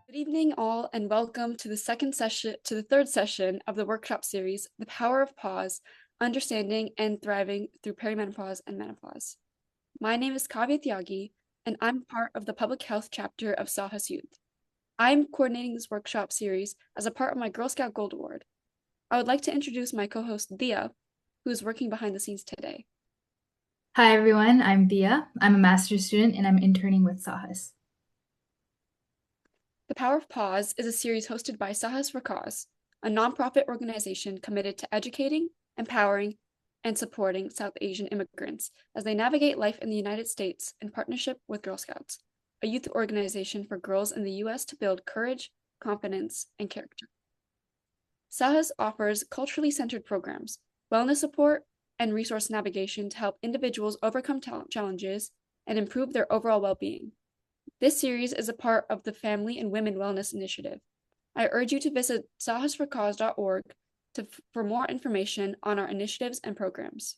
Good evening, all, and welcome to the third session of the workshop series, The Power of Pause, Understanding and Thriving Through Perimenopause and Menopause. My name is Kavya Tyagi, and I'm part of the public health chapter of Sahas Youth. I'm coordinating this workshop series as a part of my Girl Scout Gold Award. I would like to introduce my co-host, Dia, who is working behind the scenes today. Hi, everyone. I'm Dia. I'm a master's student and I'm interning with Sahas. The Power of Pause is a series hosted by Sahas for Cause, a nonprofit organization committed to educating, empowering, and supporting South Asian immigrants as they navigate life in the United States in partnership with Girl Scouts, a youth organization for girls in the U.S. to build courage, confidence, and character. Sahas offers culturally centered programs, wellness support, and resource navigation to help individuals overcome challenges and improve their overall well-being. This series is a part of the Family and Women Wellness Initiative. I urge you to visit sahasforcause.org for more information on our initiatives and programs.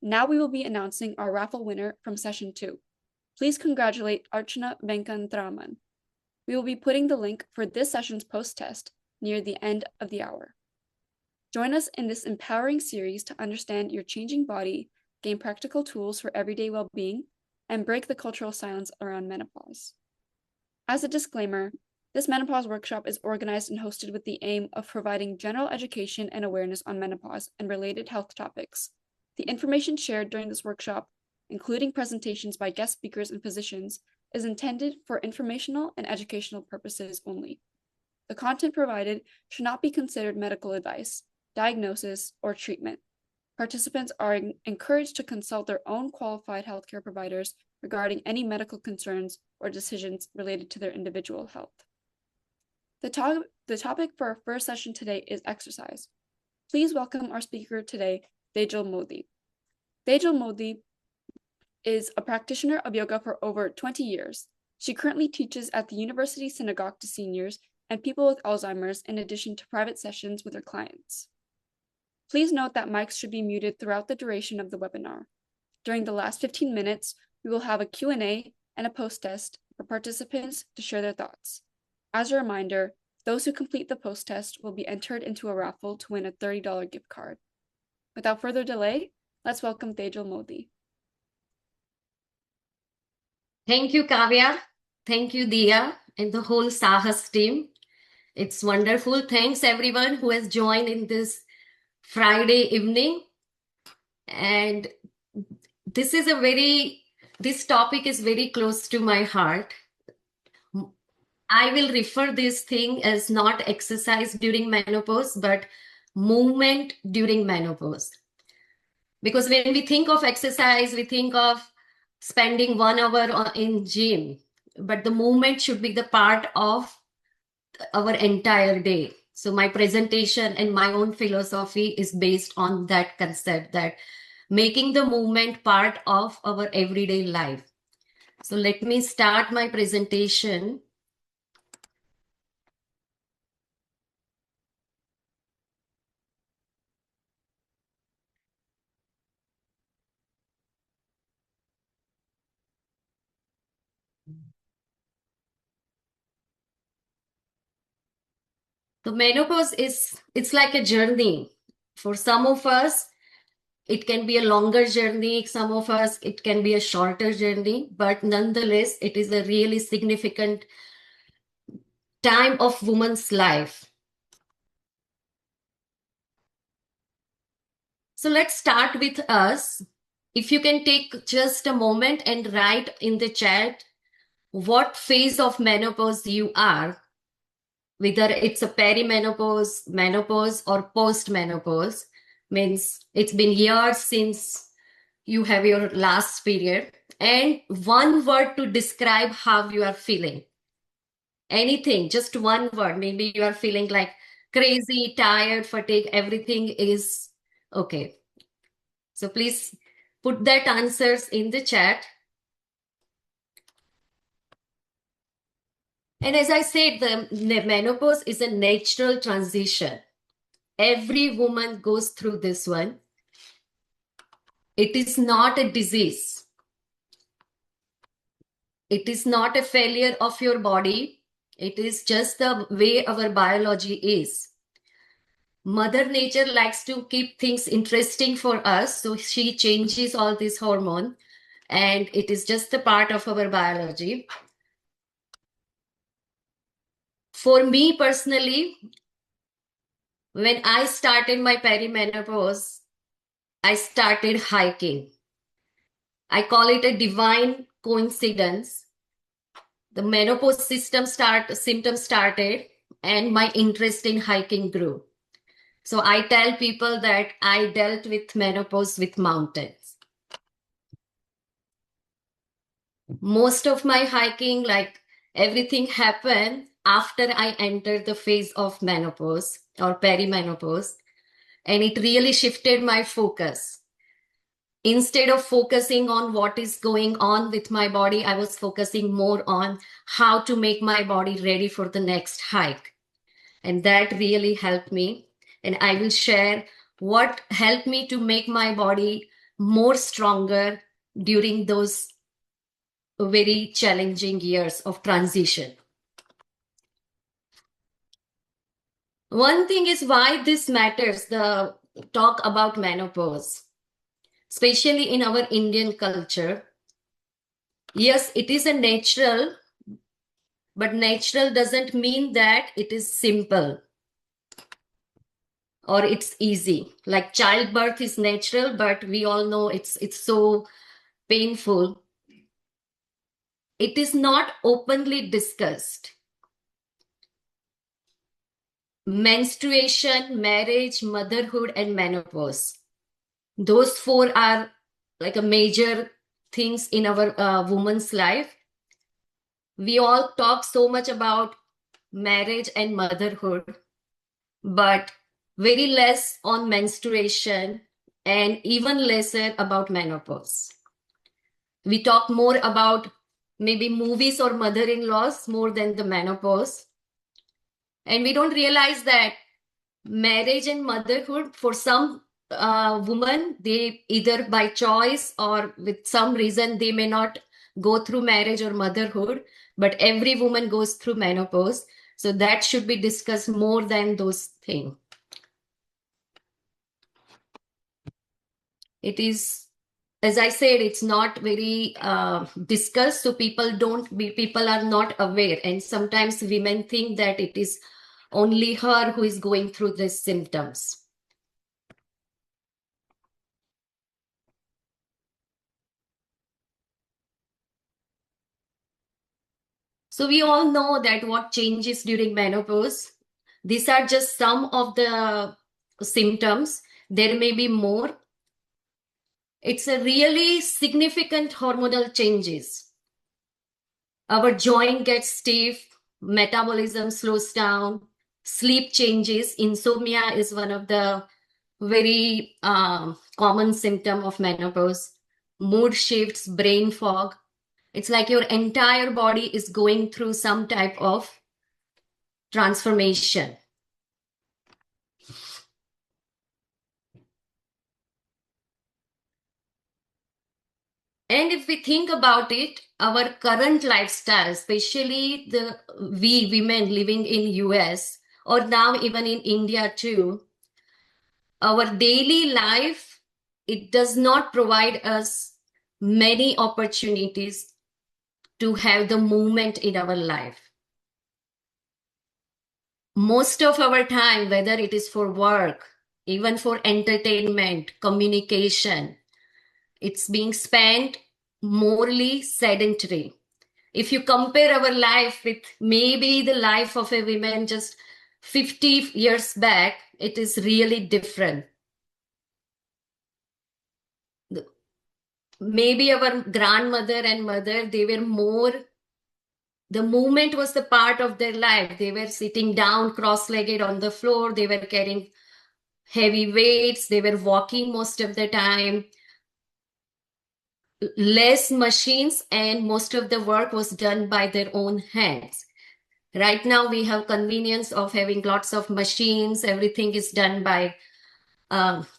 Now we will be announcing our raffle winner from Session 2. Please congratulate Archana Venkantraman. We will be putting the link for this session's post-test near the end of the hour. Join us in this empowering series to understand your changing body, gain practical tools for everyday well-being, and break the cultural silence around menopause. As a disclaimer, this menopause workshop is organized and hosted with the aim of providing general education and awareness on menopause and related health topics. The information shared during this workshop, including presentations by guest speakers and physicians, is intended for informational and educational purposes only. The content provided should not be considered medical advice, diagnosis, or treatment. Participants are encouraged to consult their own qualified healthcare providers regarding any medical concerns or decisions related to their individual health. The topic for our first session today is exercise. Please welcome our speaker today, Tejal Modi. Tejal Modi is a practitioner of yoga for over 20 years. She currently teaches at the University Synagogue to seniors and people with Alzheimer's, in addition to private sessions with her clients. Please note that mics should be muted throughout the duration of the webinar. During the last 15 minutes, we will have a Q&A and a post-test for participants to share their thoughts. As a reminder, those who complete the post-test will be entered into a raffle to win a $30 gift card. Without further delay, let's welcome Tejal Modi. Thank you, Kavya. Thank you, Dia, and the whole Sahas team. It's wonderful. Thanks, everyone who has joined in this Friday evening. And this topic is very close to my heart. I will refer this thing as not exercise during menopause, but movement during menopause. Because when we think of exercise, we think of spending 1 hour in gym, but the movement should be the part of our entire day. So my presentation and my own philosophy is based on that concept, that making the movement part of our everyday life. So let me start my presentation. The menopause it's like a journey. For some of us, it can be a longer journey. Some of us, it can be a shorter journey, but nonetheless, it is a really significant time of woman's life. So let's start with us. If you can take just a moment and write in the chat what phase of menopause you are, whether it's a perimenopause, menopause, or postmenopause. Means it's been years since you have your last period, and one word to describe how you are feeling. Anything, just one word. Maybe you are feeling like crazy, tired, fatigue, everything is okay. So please put that answers in the chat. And as I said, the menopause is a natural transition. Every woman goes through this one. It is not a disease. It is not a failure of your body. It is just the way our biology is. Mother Nature likes to keep things interesting for us, so she changes all this hormone, and it is just a part of our biology. For me personally, when I started my perimenopause, I started hiking. I call it a divine coincidence. The menopause symptoms started, and my interest in hiking grew. So I tell people that I dealt with menopause with mountains. Most of my hiking, like everything happened after I entered the phase of menopause or perimenopause, and it really shifted my focus. Instead of focusing on what is going on with my body, I was focusing more on how to make my body ready for the next hike. And that really helped me. And I will share what helped me to make my body more stronger during those very challenging years of transition. One thing is why this matters, the talk about menopause, especially in our Indian culture. Yes, it is a natural, but natural doesn't mean that it is simple or it's easy. Like childbirth is natural, but we all know it's so painful. It is not openly discussed. Menstruation, marriage, motherhood, and menopause. Those four are like a major things in our woman's life. We all talk so much about marriage and motherhood, but very less on menstruation and even lesser about menopause. We talk more about maybe movies or mother-in-laws more than the menopause. And we don't realize that marriage and motherhood, for some women, they either by choice or with some reason, they may not go through marriage or motherhood, but every woman goes through menopause. So that should be discussed more than those things. It is, as I said, it's not very discussed, so people are not aware, and sometimes women think that it is only her who is going through these symptoms. So we all know that what changes during menopause. These are just some of the symptoms. There may be more. It's a really significant hormonal changes. Our joint gets stiff, metabolism slows down, sleep changes. Insomnia is one of the very common symptom of menopause. Mood shifts, brain fog. It's like your entire body is going through some type of transformation. And if we think about it, our current lifestyle, especially we women living in US or now even in India too, our daily life, it does not provide us many opportunities to have the movement in our life. Most of our time, whether it is for work, even for entertainment, communication, it's being spent morally sedentary. If you compare our life with maybe the life of a woman just 50 years back, it is really different. Maybe our grandmother and mother, they were more, the movement was the part of their life. They were sitting down cross-legged on the floor. They were carrying heavy weights. They were walking most of the time. Less machines, and most of the work was done by their own hands. Right now, we have convenience of having lots of machines. Everything is done by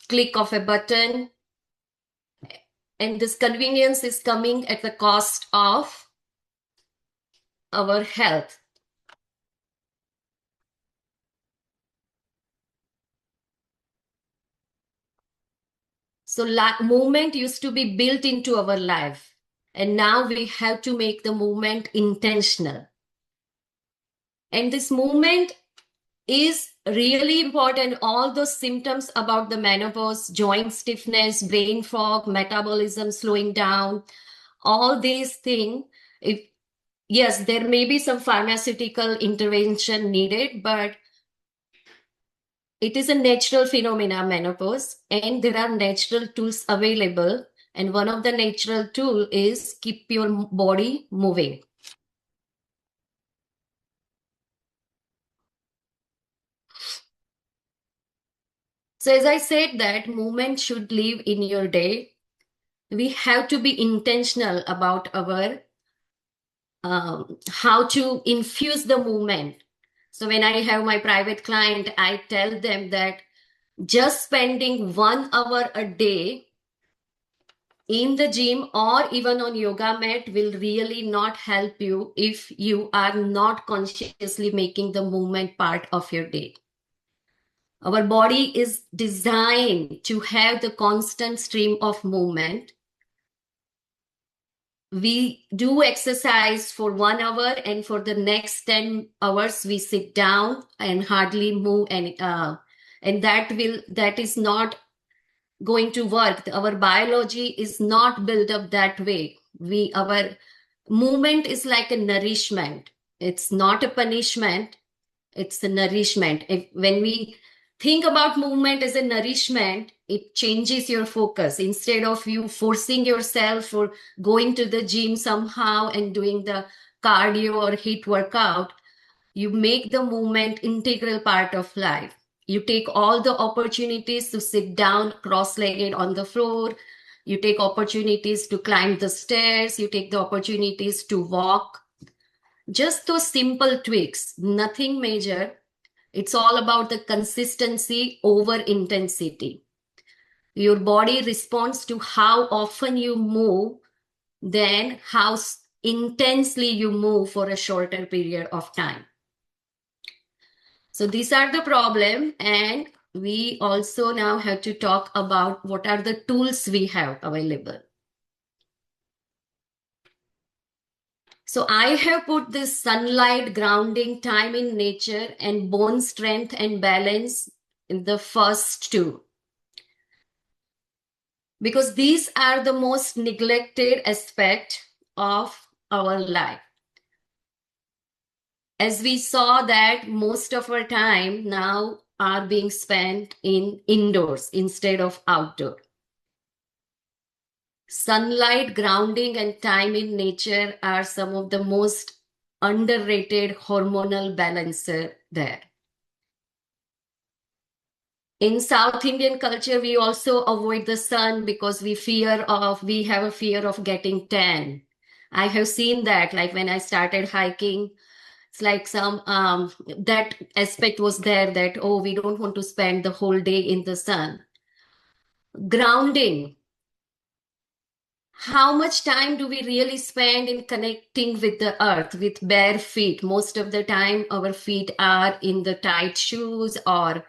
click of a button. And this convenience is coming at the cost of our health. So movement used to be built into our life, and now we have to make the movement intentional. And this movement is really important. All those symptoms about the menopause, joint stiffness, brain fog, metabolism slowing down, all these things, yes, there may be some pharmaceutical intervention needed, but it is a natural phenomena, menopause, and there are natural tools available. And one of the natural tool is keep your body moving. So as I said that movement should live in your day, we have to be intentional about our how to infuse the movement. So when I have my private client, I tell them that just spending 1 hour a day in the gym or even on yoga mat will really not help you if you are not consciously making the movement part of your day. Our body is designed to have the constant stream of movement. We do exercise for 1 hour, and for the next 10 hours we sit down and hardly move, and that is not going to work. Our biology is not built up that way. Our movement is like a nourishment. It's not a punishment, it's a nourishment. When we think about movement as a nourishment, it changes your focus. Instead of you forcing yourself or going to the gym somehow and doing the cardio or HIIT workout, you make the movement integral part of life. You take all the opportunities to sit down cross-legged on the floor. You take opportunities to climb the stairs. You take the opportunities to walk. Just those simple tweaks, nothing major. It's all about the consistency over intensity. Your body responds to how often you move, then how intensely you move for a shorter period of time. So these are the problem, and we also now have to talk about what are the tools we have available. So I have put this sunlight, grounding, time in nature, and bone strength and balance in the first two, because these are the most neglected aspect of our life. As we saw that most of our time now are being spent in indoors instead of outdoor. Sunlight, grounding, and time in nature are some of the most underrated hormonal balancer there. In South Indian culture, we also avoid the sun because we have a fear of getting tan. I have seen that, like when I started hiking, it's like that aspect was there that, oh, we don't want to spend the whole day in the sun. Grounding. How much time do we really spend in connecting with the earth with bare feet? Most of the time, our feet are in the tight shoes or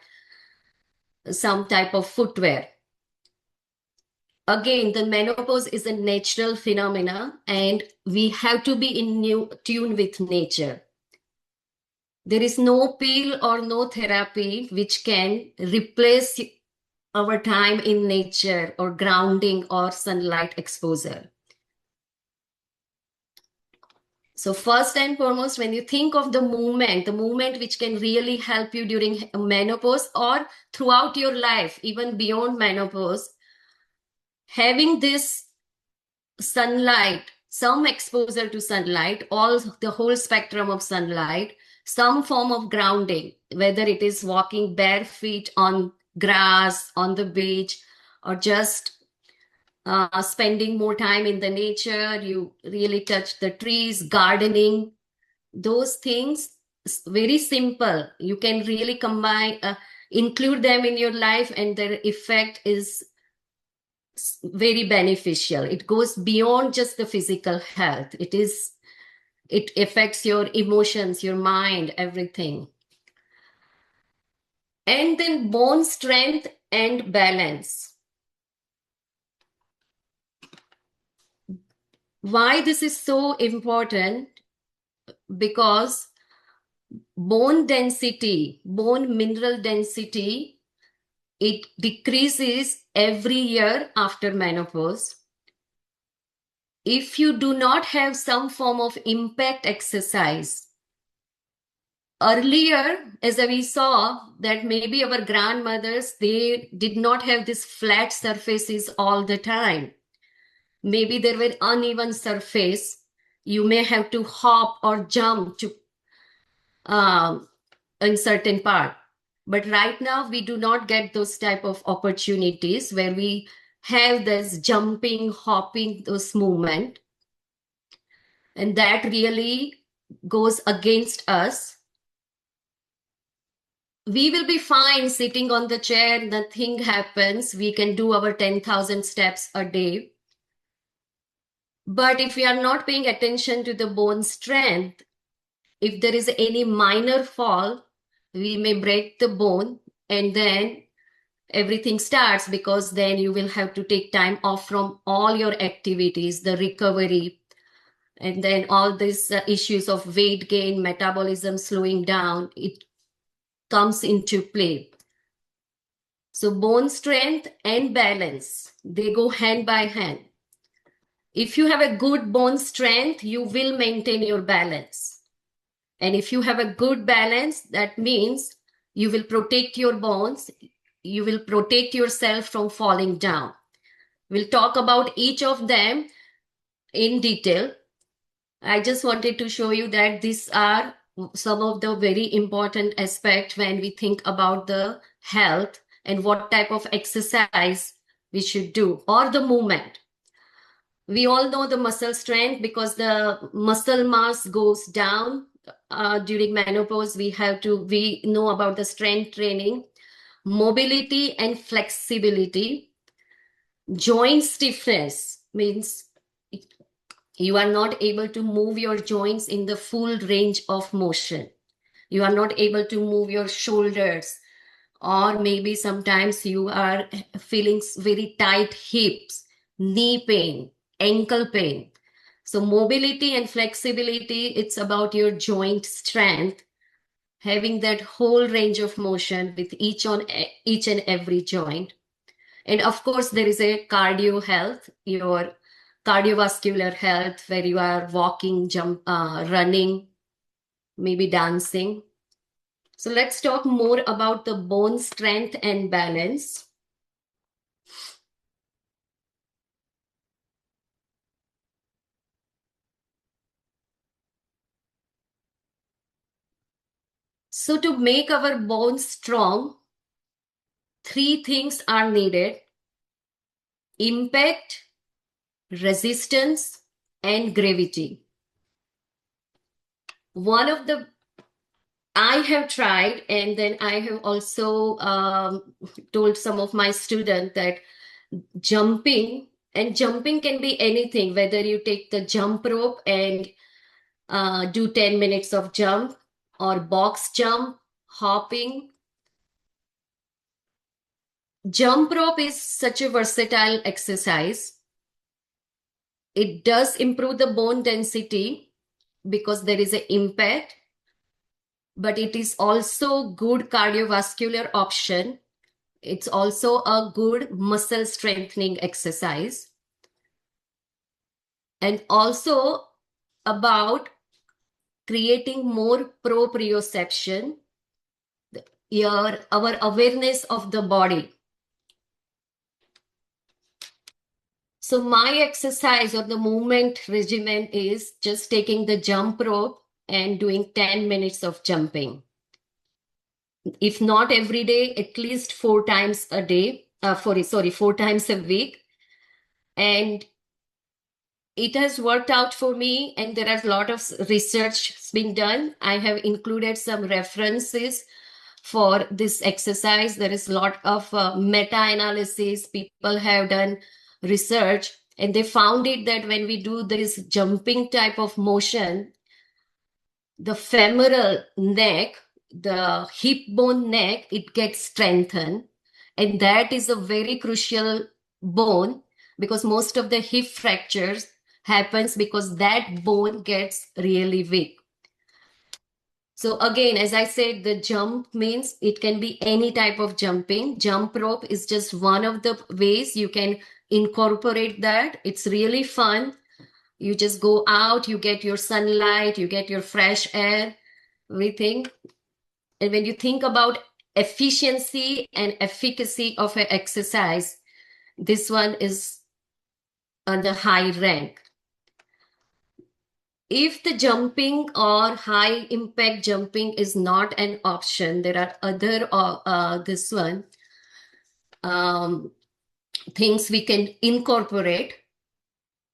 some type of footwear. Again, the menopause is a natural phenomena, and we have to be in tune with nature. There is no pill or no therapy which can replace our time in nature or grounding or sunlight exposure. So first and foremost, when you think of the movement which can really help you during menopause or throughout your life, even beyond menopause, having this sunlight, some exposure to sunlight, the whole spectrum of sunlight, some form of grounding, whether it is walking bare feet on grass, on the beach, or just spending more time in the nature, you really touch the trees, gardening, those things, very simple. You can really combine, include them in your life, and their effect is very beneficial. It goes beyond just the physical health. It affects your emotions, your mind, everything. And then bone strength and balance. Why this is so important? Because bone density, bone mineral density, it decreases every year after menopause. If you do not have some form of impact exercise, earlier, as we saw, that maybe our grandmothers, they did not have these flat surfaces all the time. Maybe there were uneven surface. You may have to hop or jump to in certain part. But right now, we do not get those type of opportunities where we have this jumping, hopping, those movement. And that really goes against us. We will be fine sitting on the chair, nothing happens. We can do our 10,000 steps a day. But if we are not paying attention to the bone strength, if there is any minor fall, we may break the bone and then everything starts, because then you will have to take time off from all your activities, the recovery, and then all these issues of weight gain, metabolism slowing down, it comes into play. So bone strength and balance, they go hand by hand. If you have a good bone strength, you will maintain your balance. And if you have a good balance, that means you will protect your bones, you will protect yourself from falling down. We'll talk about each of them in detail. I just wanted to show you that these are some of the very important aspects when we think about the health and what type of exercise we should do, or the movement. We all know the muscle strength, because the muscle mass goes down during menopause. We know about the strength training, mobility and flexibility. Joint stiffness means you are not able to move your joints in the full range of motion. You are not able to move your shoulders, or maybe sometimes you are feeling very tight hips, knee pain, ankle pain. So mobility and flexibility, it's about your joint strength, having that whole range of motion with each and every joint. And of course, there is a cardio health, your cardiovascular health, where you are walking, running, maybe dancing. So let's talk more about the bone strength and balance. So to make our bones strong, 3 things are needed: impact, resistance, and gravity. One of the I have tried, and then I have also told some of my students that jumping can be anything, whether you take the jump rope and do 10 minutes of jump, or box jump, hopping. Jump rope is such a versatile exercise. It does improve the bone density because there is an impact, but it is also good cardiovascular option. It's also a good muscle strengthening exercise. And also about creating more proprioception, our awareness of the body. So my exercise or the movement regimen is just taking the jump rope and doing 10 minutes of jumping. If not every day, at least 4 times a day, 4 times a week. And it has worked out for me, and there are a lot of research being done. I have included some references for this exercise. There is a lot of meta-analysis. People have done research, and they found it that when we do this jumping type of motion, the femoral neck, the hip bone neck, it gets strengthened. And that is a very crucial bone, because most of the hip fractures, happens because that bone gets really weak. So again, as I said, the jump means it can be any type of jumping. Jump rope is just one of the ways you can incorporate that. It's really fun. You just go out, you get your sunlight, you get your fresh air, everything. And when you think about efficiency and efficacy of an exercise, this one is on the high rank. If the jumping or high impact jumping is not an option, there are other things we can incorporate.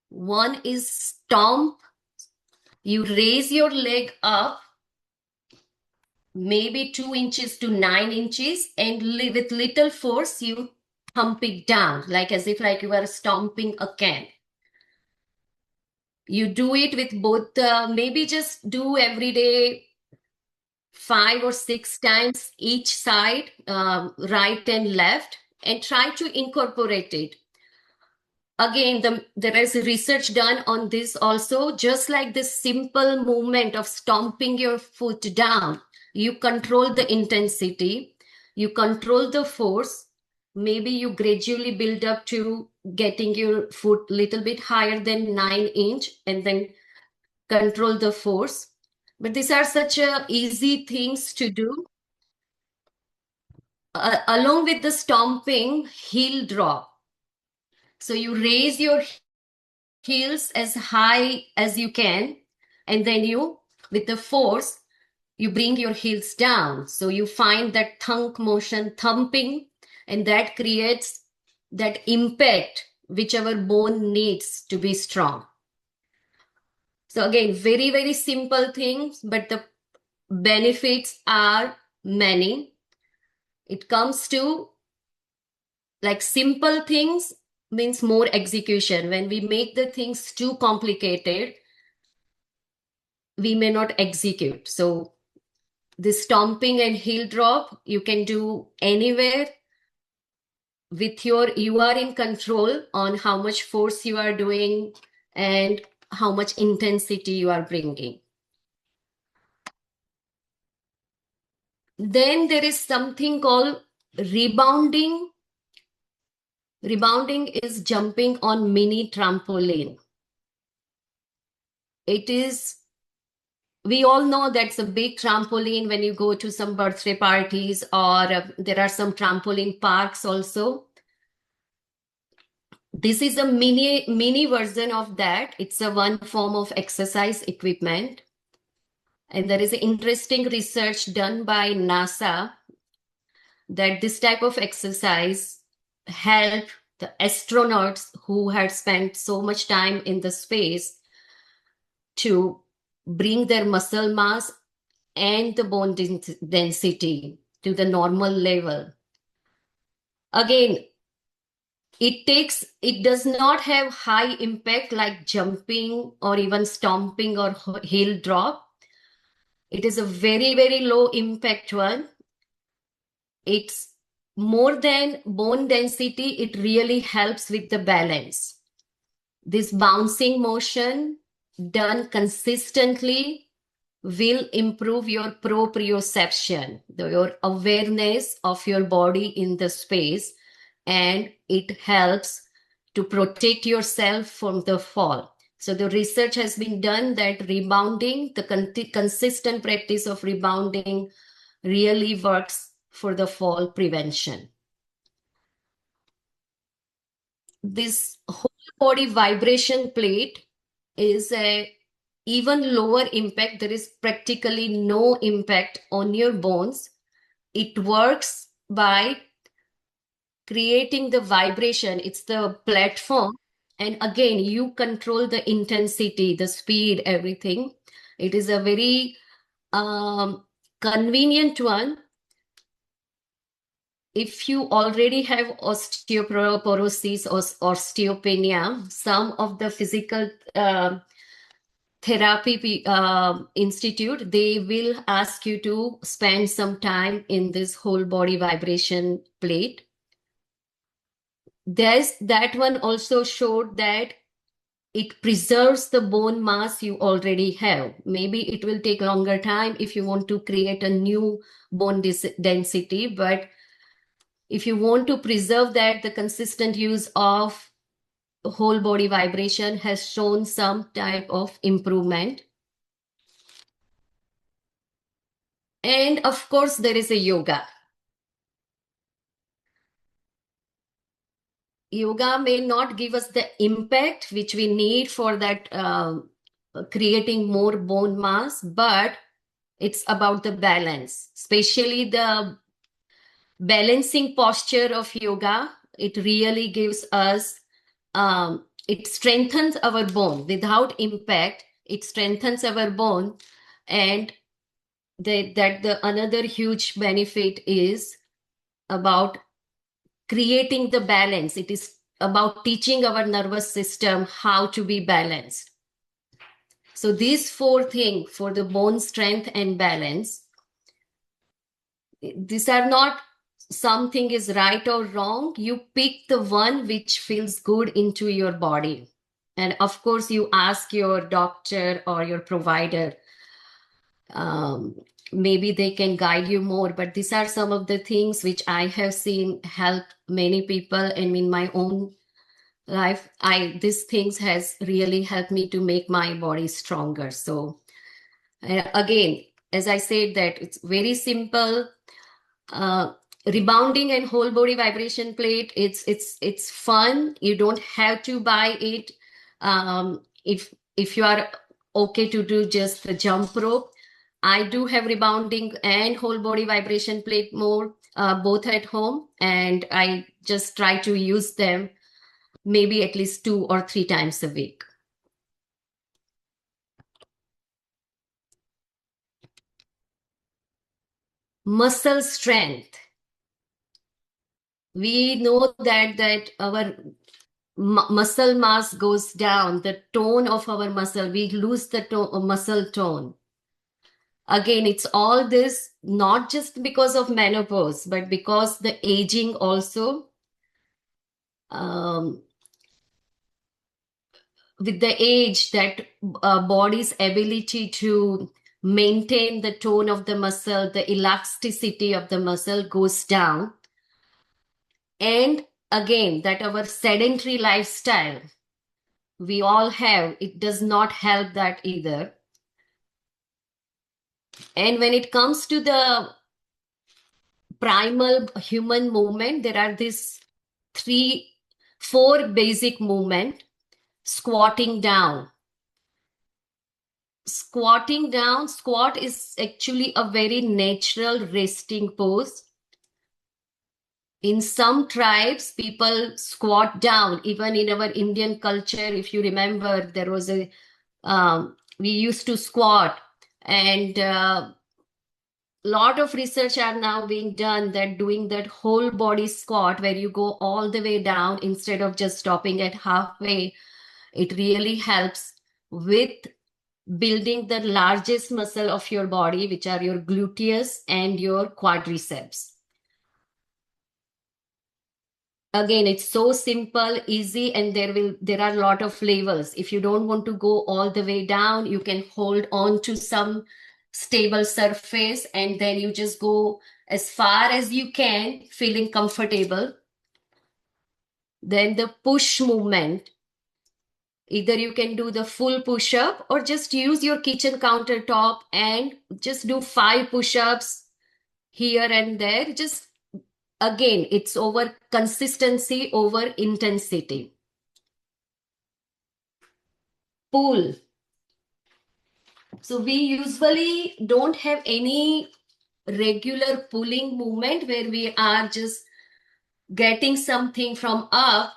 One is stomp. You raise your leg up maybe 2 inches to 9 inches, and with little force you thump it down, like as if like you are stomping a can. You do it with both, maybe just do every day 5 or 6 times each side, right and left, and try to incorporate it. Again, there is research done on this also. Just like this simple movement of stomping your foot down, you control the intensity, you control the force. Maybe you gradually build up to getting your foot little bit higher than 9 inch and then control the force. But these are such easy things to do. Along with the stomping, heel drop. So you raise your heels as high as you can, and then you, with the force, you bring your heels down. So you find that thunk motion, thumping, and that creates that impact whichever bone needs to be strong. So again, very, very simple things, but the benefits are many. It comes to like simple things means more execution. When we make the things too complicated, we may not execute. So this stomping and heel drop, you can do anywhere with you are in control on how much force you are doing and how much intensity you are bringing. Then there is something called rebounding. Rebounding is jumping on mini trampoline. We all know that's a big trampoline when you go to some birthday parties, or there are some trampoline parks also. This is a mini version of that. It's a one form of exercise equipment. And there is interesting research done by NASA that this type of exercise help the astronauts who had spent so much time in the space to bring their muscle mass and the bone density to the normal level. Again, it does not have high impact like jumping or even stomping or heel drop. It is a very, very low impact one. It's more than bone density. It really helps with the balance. This bouncing motion done consistently will improve your proprioception, your awareness of your body in the space, and it helps to protect yourself from the fall. So the research has been done that rebounding, the consistent practice of rebounding really works for the fall prevention. This whole body vibration plate is a even lower impact. There is practically no impact on your bones. It works by creating the vibration. It's the platform. And again, you control the intensity, the speed, everything. It is a very convenient one. If you already have osteoporosis or osteopenia, some of the physical therapy institute, they will ask you to spend some time in this whole body vibration plate. That one also showed that it preserves the bone mass you already have. Maybe it will take longer time if you want to create a new bone density, but if you want to preserve that, the consistent use of whole body vibration has shown some type of improvement. And of course, there is a yoga. Yoga may not give us the impact which we need for that creating more bone mass, but it's about the balance, especially the balancing posture of yoga. It really gives us, it strengthens our bone without impact. It strengthens our bone, and the another huge benefit is about creating the balance. It is about teaching our nervous system how to be balanced. So these four things for the bone strength and balance, these are not something is right or wrong. You pick the one which feels good into your body. And of course, you ask your doctor or your provider. Maybe they can guide you more, but these are some of the things which I have seen help many people. And in my own life, these things has really helped me to make my body stronger. So again, as I said, that it's very simple. Rebounding and whole body vibration plate, it's fun. You don't have to buy it. If you are okay to do just the jump rope, I do have rebounding and whole body vibration plate more, both at home, and I just try to use them maybe at least 2 or 3 times a week. Muscle strength. We know that our muscle mass goes down, the tone of our muscle, we lose the muscle tone. Again, it's all this not just because of menopause, but because the aging also. With the age, that body's ability to maintain the tone of the muscle, the elasticity of the muscle goes down. And again, that our sedentary lifestyle we all have, it does not help that either. And when it comes to the primal human movement, there are these 4 basic movement. Squatting down. Squatting down, squat is actually a very natural resting pose. In some tribes, people squat down. Even in our Indian culture, if you remember, there was we used to squat, and lot of research are now being done that doing that whole body squat where you go all the way down instead of just stopping at halfway, it really helps with building the largest muscle of your body, which are your gluteus and your quadriceps. Again, it's so simple, easy, and there are a lot of levels. If you don't want to go all the way down, you can hold on to some stable surface, and then you just go as far as you can, feeling comfortable. Then the push movement. Either you can do the full push-up or just use your kitchen countertop and just do 5 push-ups here and there. Just again, it's over consistency over intensity. Pull. So we usually don't have any regular pulling movement where we are just getting something from up.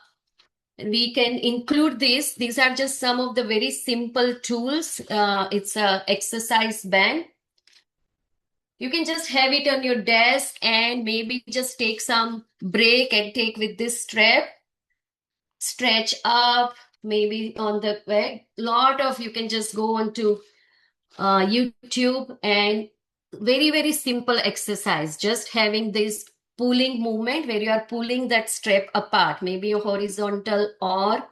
We can include this. These are just some of the very simple tools. It's a exercise band. You can just have it on your desk and maybe just take some break and take with this strap. Stretch up, maybe on the back. You can just go onto YouTube, and very, very simple exercise. Just having this pulling movement where you are pulling that strap apart, maybe horizontal or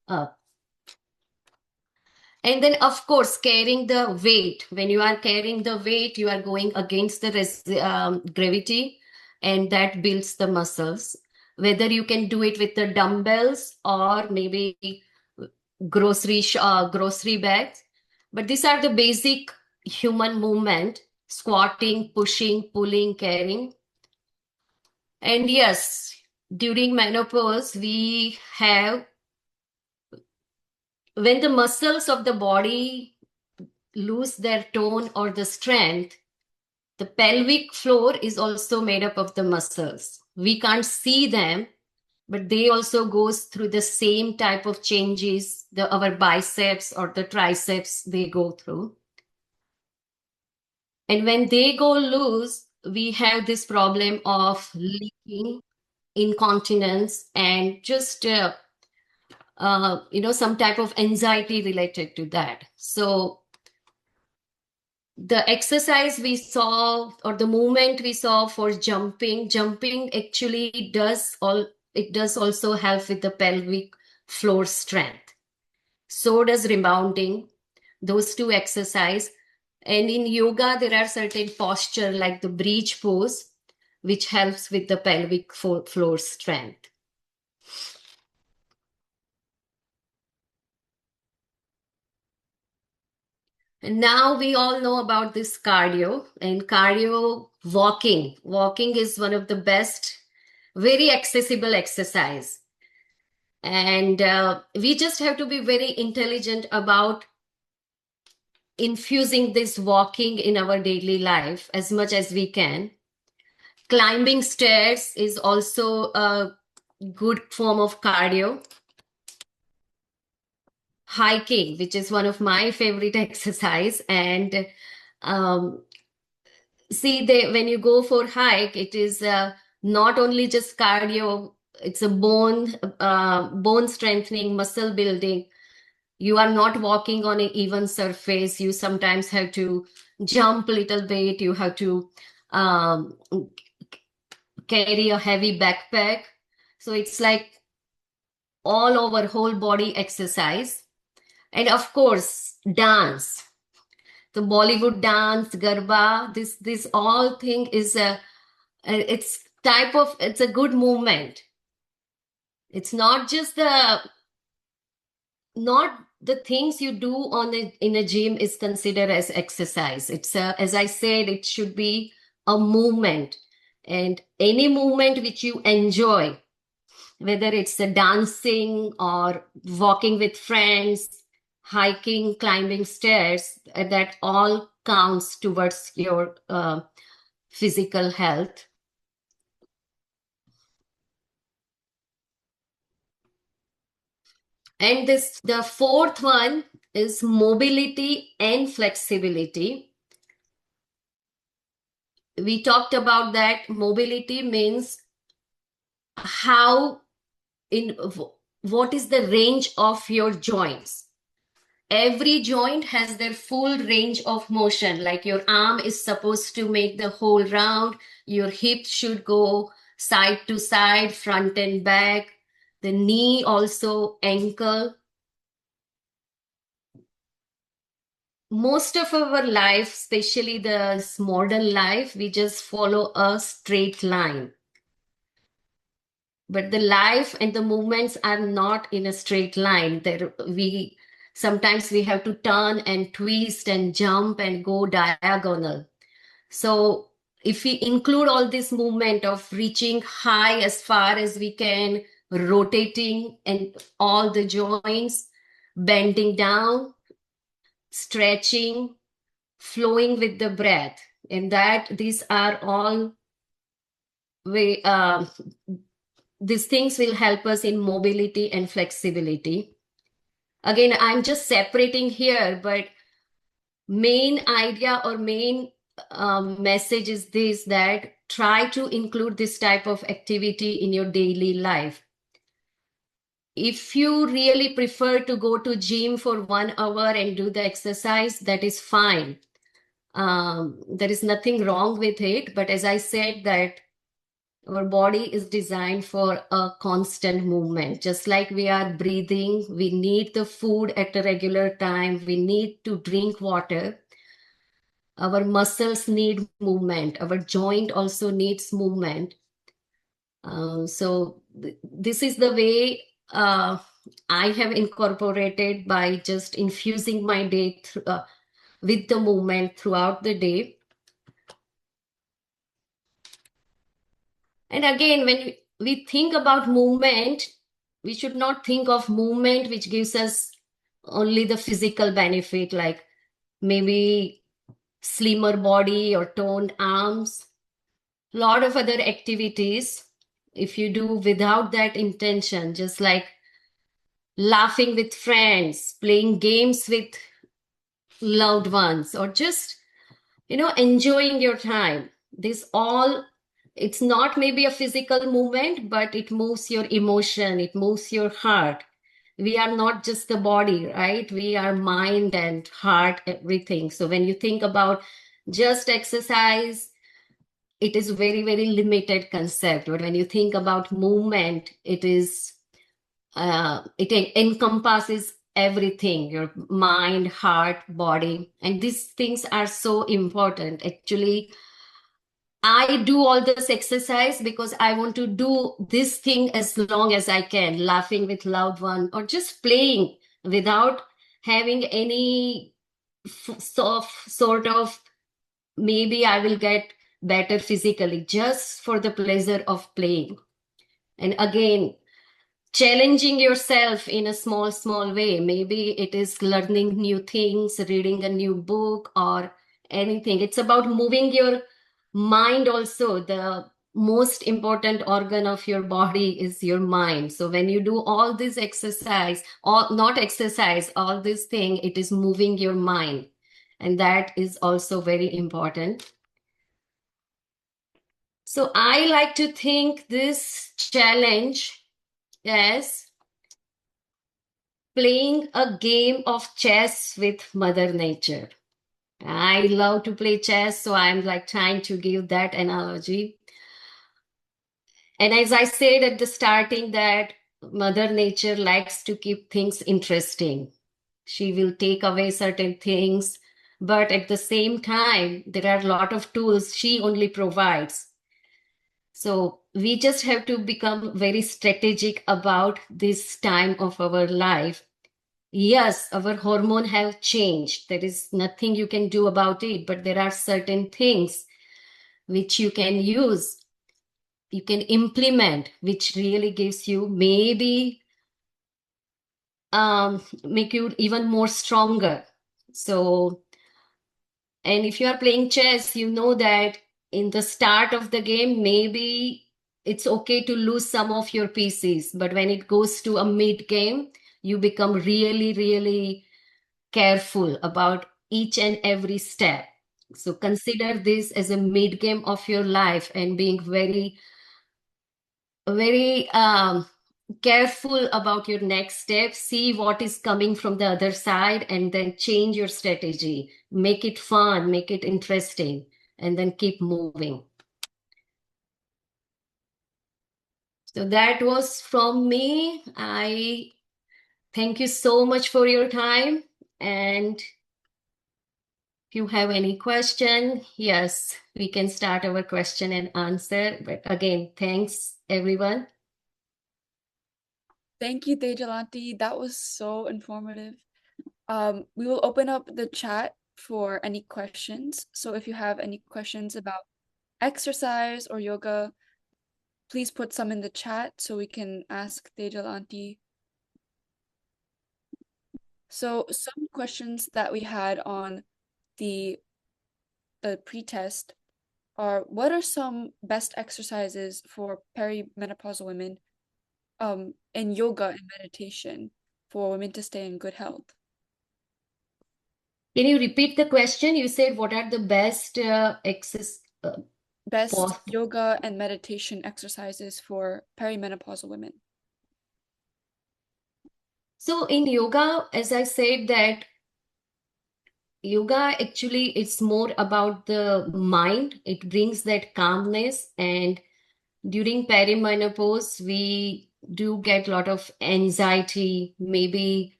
up. And then, of course, carrying the weight. When you are carrying the weight, you are going against the gravity, and that builds the muscles. Whether you can do it with the dumbbells or maybe grocery bags. But these are the basic human movement: squatting, pushing, pulling, carrying. And yes, during menopause, we have, when the muscles of the body lose their tone or the strength, the pelvic floor is also made up of the muscles. We can't see them, but they also goes through the same type of changes our biceps or the triceps they go through. And when they go loose, we have this problem of leaking, incontinence, and just some type of anxiety related to that. So the exercise we saw, or the movement we saw for jumping actually does also help with the pelvic floor strength. So does rebounding, those two exercise. And in yoga, there are certain posture like the bridge pose, which helps with the pelvic floor strength. And now we all know about this cardio, and cardio walking. Walking is one of the best, very accessible exercise. And we just have to be very intelligent about infusing this walking in our daily life as much as we can. Climbing stairs is also a good form of cardio. Hiking, which is one of my favorite exercise, and when you go for hike, it is not only just cardio, it's a bone strengthening, muscle building. You are not walking on an even surface. You sometimes have to jump a little bit. You have to carry a heavy backpack. So it's like all over whole body exercise. And of course, dance. The Bollywood dance, Garba, this all thing is it's a good movement. It's not just not the things you do in a gym is considered as exercise. It's as I said, it should be a movement, and any movement which you enjoy, whether it's a dancing or walking with friends, hiking, climbing stairs, that all counts towards your physical health. And the fourth one is mobility and flexibility. We talked about that. Mobility means what is the range of your joints. Every joint has their full range of motion. Like your arm is supposed to make the whole round. Your hip should go side to side, front and back. The knee also, ankle. Most of our life, especially the modern life, we just follow a straight line. But the life and the movements are not in a straight line. Sometimes we have to turn and twist and jump and go diagonal. So if we include all this movement of reaching high as far as we can, rotating and all the joints, bending down, stretching, flowing with the breath, and these are all these things will help us in mobility and flexibility. Again, I'm just separating here, but main idea or main message is this, that try to include this type of activity in your daily life. If you really prefer to go to gym for 1 hour and do the exercise, that is fine. There is nothing wrong with it. But as I said, that Our body is designed for a constant movement. Just like we are breathing, we need the food at a regular time, we need to drink water. Our muscles need movement. Our joint also needs movement. This is the way I have incorporated by just infusing my day with the movement throughout the day. And again, when we think about movement, we should not think of movement which gives us only the physical benefit, like maybe slimmer body or toned arms. Lot of other activities, if you do without that intention, just like laughing with friends, playing games with loved ones, or just enjoying your time, this all, it's not maybe a physical movement, but it moves your emotion, it moves your heart. We are not just the body, right? We are mind and heart, everything. So when you think about just exercise, it is very, very limited concept. But when you think about movement, it encompasses everything, your mind, heart, body. And these things are so important. Actually, I do all this exercise because I want to do this thing as long as I can, laughing with loved one or just playing without having any sort of maybe I will get better physically, just for the pleasure of playing. And again, challenging yourself in a small way. Maybe it is learning new things, reading a new book, or anything. It's about moving your mind also. The most important organ of your body is your mind. So when you do all this exercise, or not exercise, all this thing, it is moving your mind. And that is also very important. So I like to think this challenge as playing a game of chess with Mother Nature. I love to play chess, so I'm like trying to give that analogy. And as I said at the starting, that Mother Nature likes to keep things interesting. She will take away certain things, but at the same time, there are a lot of tools she only provides. So we just have to become very strategic about this time of our life. Yes, our hormone have changed. There is nothing you can do about it, but there are certain things which you can use, you can implement, which really gives you maybe make you even more stronger. So, and if you are playing chess, you know that in the start of the game, maybe it's okay to lose some of your pieces, but when it goes to a mid game, you become really, really careful about each and every step. So consider this as a mid game of your life and being very, very careful about your next step. See what is coming from the other side and then change your strategy. Make it fun, make it interesting, and then keep moving. So that was from me. I thank you so much for your time. And if you have any question, yes, we can start our question and answer. But again, thanks everyone. Thank you, Tejalanti. That was so informative. We will open up the chat for any questions. So if you have any questions about exercise or yoga, please put some in the chat so we can ask Tejalanti. So some questions that we had on the pretest are, what are some best exercises for perimenopausal women in yoga and meditation for women to stay in good health? Can you repeat the question? You said what are the best Best pos- yoga and meditation exercises for perimenopausal women. So in yoga, as I said, that yoga actually it's more about the mind. It brings that calmness, and during perimenopause, we do get a lot of anxiety, maybe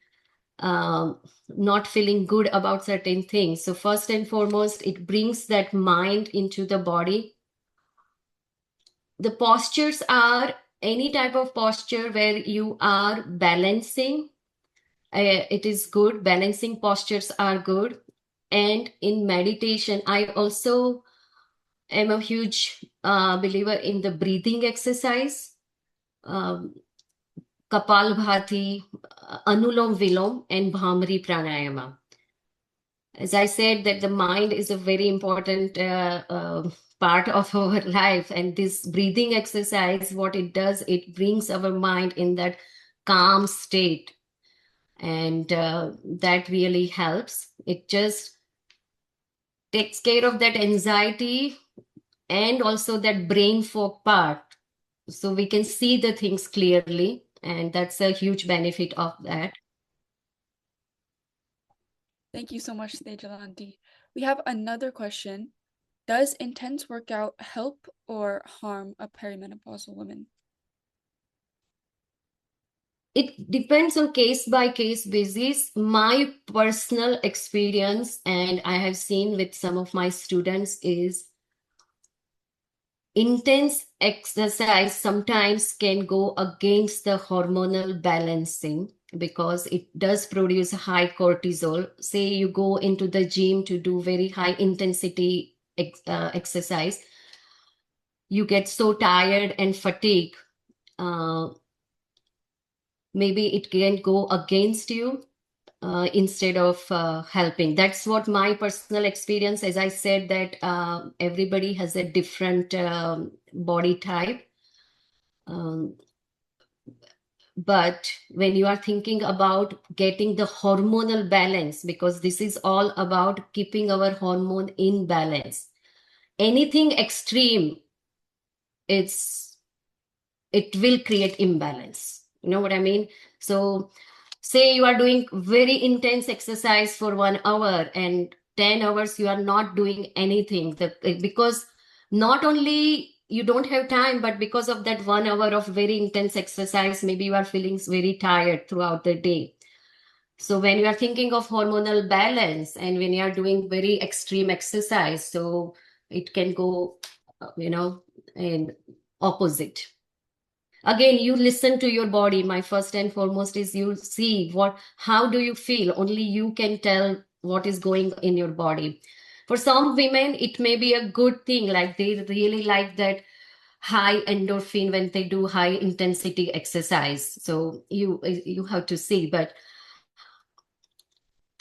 not feeling good about certain things. So first and foremost, it brings that mind into the body. The postures are any type of posture where you are balancing. It is good. Balancing postures are good. And in meditation, I also am a huge believer in the breathing exercise. Kapalbhati, Anulom Vilom, and Bhamri Pranayama. As I said, that the mind is a very important part of our life, and this breathing exercise, what it does, it brings our mind in that calm state, and that really helps. It just takes care of that anxiety and also that brain fog part, so we can see the things clearly, and that's a huge benefit of that. Thank you so much, Tejalanti. We have another question. Does intense workout help or harm a perimenopausal woman? It depends on case by case basis. My personal experience, and I have seen with some of my students, is intense exercise sometimes can go against the hormonal balancing because it does produce high cortisol. Say you go into the gym to do very high intensity exercise, you get so tired and fatigued. Maybe it can go against you instead of helping. That's what my personal experience. As I said, that everybody has a different body type. But when you are thinking about getting the hormonal balance, because this is all about keeping our hormone in balance, anything extreme, it will create imbalance. You know what I mean? So say you are doing very intense exercise for 1 hour and 10 hours you are not doing anything, because not only you don't have time, but because of that 1 hour of very intense exercise, maybe you are feeling very tired throughout the day. So when you are thinking of hormonal balance and when you are doing very extreme exercise, so it can go, in opposite. Again, you listen to your body. My first and foremost is you see how do you feel. Only you can tell what is going in your body. For some women, it may be a good thing, like they really like that high endorphin when they do high intensity exercise. So you have to see, but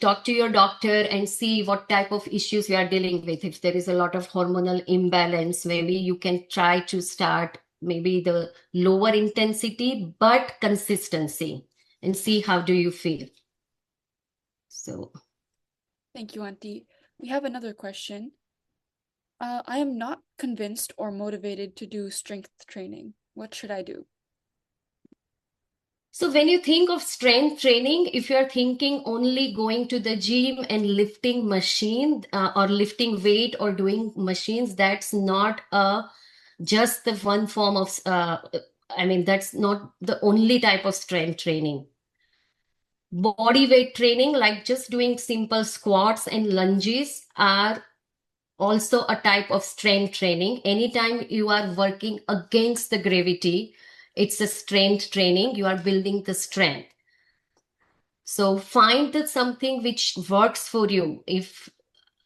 talk to your doctor and see what type of issues you are dealing with. If there is a lot of hormonal imbalance, maybe you can try to start maybe the lower intensity but consistency and see how do you feel. So Thank you, Auntie. We have another question. I am not convinced or motivated to do strength training. What should I do? So when you think of strength training, if you're thinking only going to the gym and lifting machine or lifting weight or doing machines, that's not just the one form of, that's not the only type of strength training. Body weight training, like just doing simple squats and lunges, are also a type of strength training. Anytime you are working against the gravity, it's a strength training. You are building the strength. So find that something which works for you. If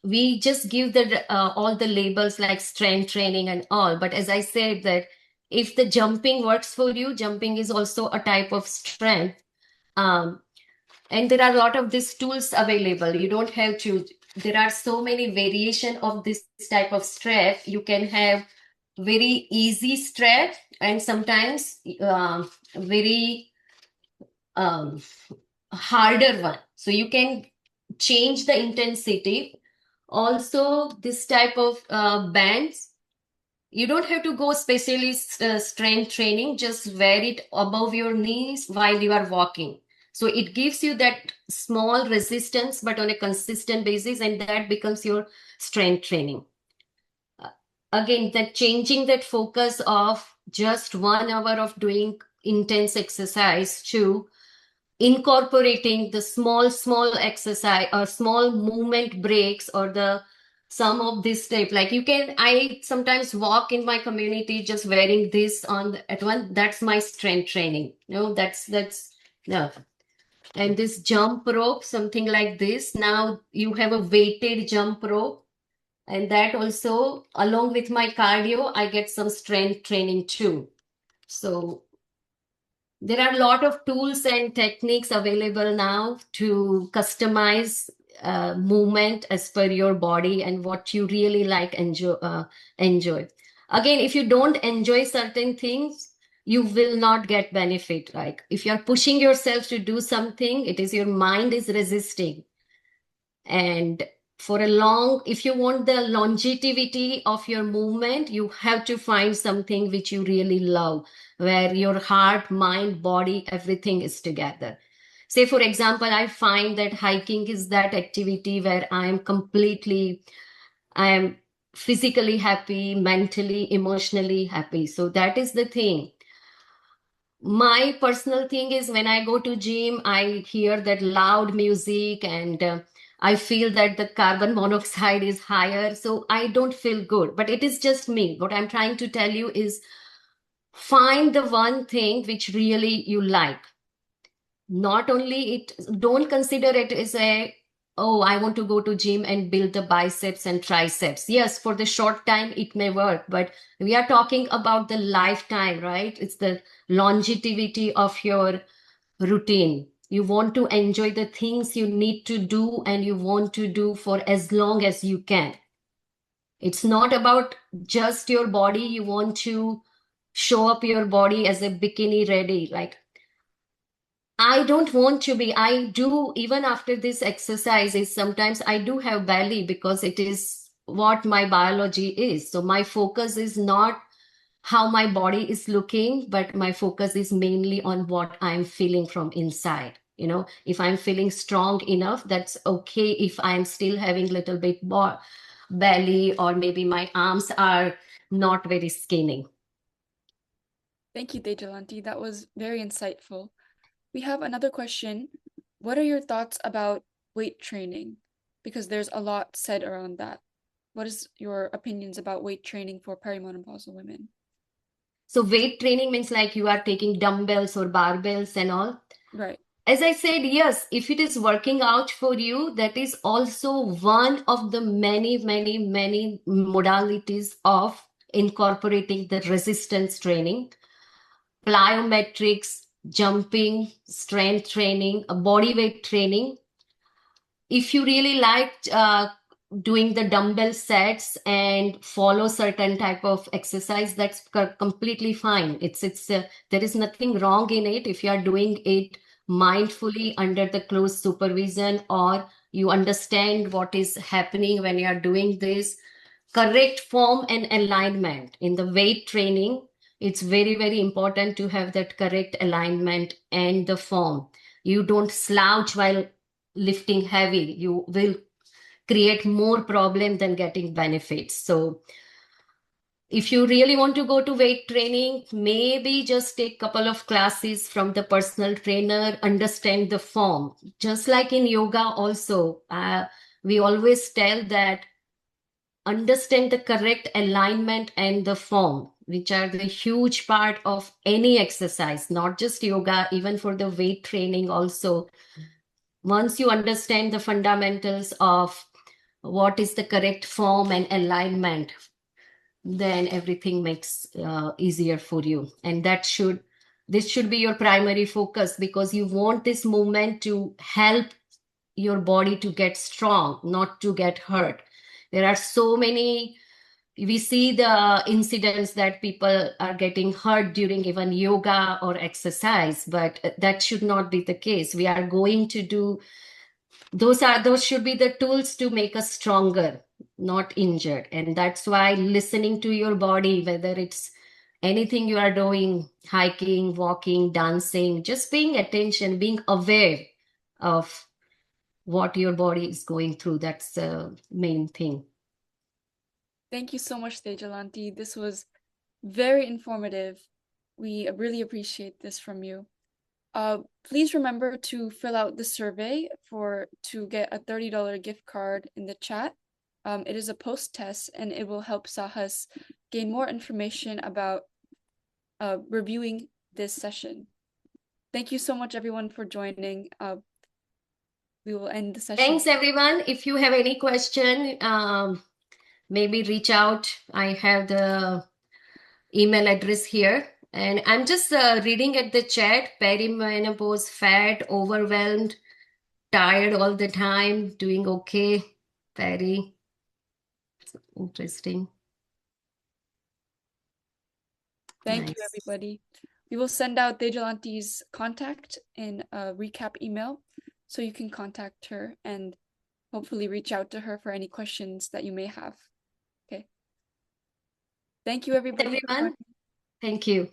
we just give the all the labels like strength training and all, but as I said, that if the jumping works for you, jumping is also a type of strength. And there are a lot of these tools available. You don't have to. There are so many variation of this type of strength. You can have very easy strength and sometimes very harder one. So you can change the intensity. Also, this type of bands, you don't have to go specially strength training, just wear it above your knees while you are walking. So it gives you that small resistance, but on a consistent basis, and that becomes your strength training. Again, that changing that focus of just 1 hour of doing intense exercise to incorporating the small exercise or small movement breaks or the some of this type. Like I sometimes walk in my community just wearing this at one. That's my strength training. That's no. And this jump rope, something like this. Now you have a weighted jump rope, and that also, along with my cardio, I get some strength training too. So there are a lot of tools and techniques available now to customize movement as per your body and what you really like enjoy. Again, if you don't enjoy certain things, you will not get benefit. Like if you're pushing yourself to do something, it is your mind is resisting. And if you want the longevity of your movement, you have to find something which you really love, where your heart, mind, body, everything is together. Say, for example, I find that hiking is that activity where I am physically happy, mentally, emotionally happy. So that is the thing. My personal thing is when I go to gym, I hear that loud music and I feel that the carbon monoxide is higher. So I don't feel good, but it is just me. What I'm trying to tell you is find the one thing which really you like. Not only don't consider it as oh, I want to go to gym and build the biceps and triceps. Yes, for the short time it may work, but we are talking about the lifetime, right? It's the longevity of your routine. You want to enjoy the things you need to do and you want to do for as long as you can. It's not about just your body. You want to show up your body as a bikini ready. Like, I don't want to be. I do, even after this exercise, is sometimes I do have belly because it is what my biology is. So my focus is not how my body is looking, but my focus is mainly on what I'm feeling from inside. If I'm feeling strong enough, that's okay. If I'm still having little bit more belly or maybe my arms are not very skinny. Thank you, Tejalanti. That was very insightful. We have another question. What are your thoughts about weight training? Because there's a lot said around that. What is your opinions about weight training for perimenopausal women? So weight training means like you are taking dumbbells or barbells and all. Right. As I said, yes, if it is working out for you, that is also one of the many modalities of incorporating the resistance training, plyometrics, jumping, strength training, body weight training. If you really like doing the dumbbell sets and follow certain type of exercise, that's completely fine. There is nothing wrong in it if you are doing it mindfully under the close supervision, or you understand what is happening when you are doing this. Correct form and alignment in the weight training, it's very important to have that correct alignment and the form. You don't slouch while lifting heavy. You will create more problem than getting benefits. So if you really want to go to weight training, maybe just take a couple of classes from the personal trainer, understand the form. Just like in yoga also, we always tell that understand the correct alignment and the form, which are the huge part of any exercise, not just yoga, even for the weight training also. Once you understand the fundamentals of what is the correct form and alignment, then everything makes easier for you. And this should be your primary focus, because you want this movement to help your body to get strong, not to get hurt. There are so many, we see the incidents that people are getting hurt during even yoga or exercise, but that should not be the case. We are going to do, those should be the tools to make us stronger, not injured. And that's why listening to your body, whether it's anything you are doing, hiking, walking, dancing, just paying attention, being aware of what your body is going through, that's the main thing. Thank you so much, Tejalanti. This was Very informative. We really appreciate this from you. Please remember to fill out the survey to get a $30 gift card in the chat. It is a post-test and it will help Sahas gain more information about reviewing this session. Thank you so much, everyone, for joining. We will end the session. Thanks, everyone. If you have any question, maybe reach out. I have the email address here. And I'm just reading at the chat, perimenopause, fat, overwhelmed, tired all the time, doing okay. Very interesting. Thank Nice. you, everybody. We will send out Tejalanti's contact in a recap email so you can contact her and hopefully reach out to her for any questions that you may have. Okay. Thank you, everybody. Everyone, thank you.